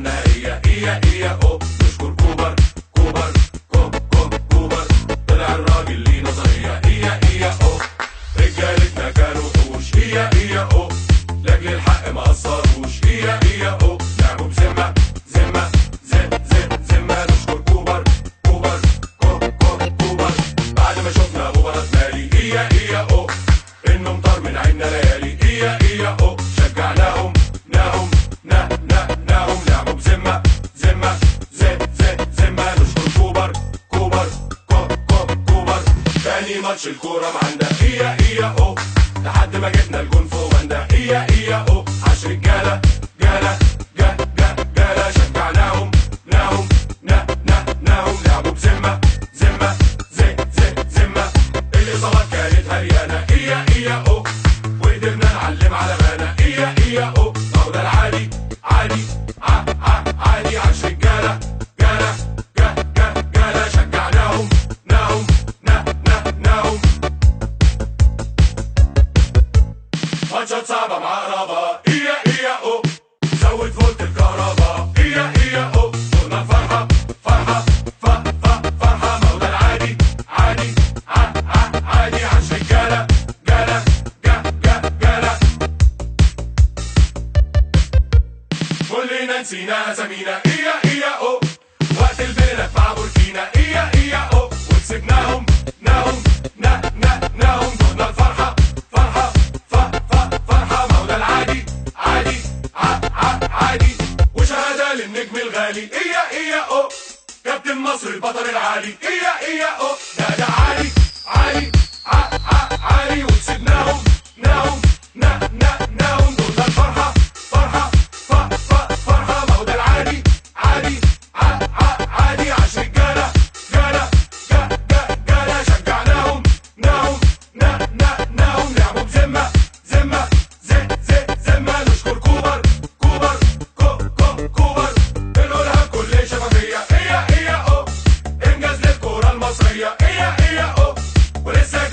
عملنا هي او. نشكر كوبر كوبر كوبر، طلع الراجل ليه نظرية هي او. رجالتنا كانوا وحوش هي او، لاجل الحق ما قصروش هي او. لعبوا بذمة ذمة ذمة. نشكر كوبر كوبر، بعد ما شفنا مباراة مالي هي او، انه طار من عيننا ليالي هي او. شجعناهم ناهم لعبوا بذمة ذمة. نشكر كوبر تاني ماتش الكورة معانا هي او، لحد ما جبنا الجون فوق باندا هي او. 10 رجالة جالة شجعناهم ناهم لعبوا بذمة ذمة. الإصابات كانت هريانة هي او، وقدرنا نعلم على مانا هي او. أهو ده العادي عادي 10 رجالة جالة شجعناهم ناهم ماتشات صعبة مع قرابة هي او، زود فولت الكهرباء هي او. صرنا الفرحة فرحة، ما هو ده العادي عادي 10 رجالة جالة. كلنا نسينا أسامينا هي او، وقت البلد مع بوركينا هي او. وكسبناهم ناهم دورنا الفرحة فرحة، ما هو ده العادي عادي. وشهادة للنجم الغالي هي او، كابتن مصر البطل العالي هي او. ده عالي وكسبناهم ناهم دورنا الفرحة فرحة، ما هو ده العادي عادي 10 رجالة شجعناهم ناهم لعبوا بذمة نشكر كوبر بنقولها بكل شفافية هي او، انجاز للكورة المصرية هي او. ولسه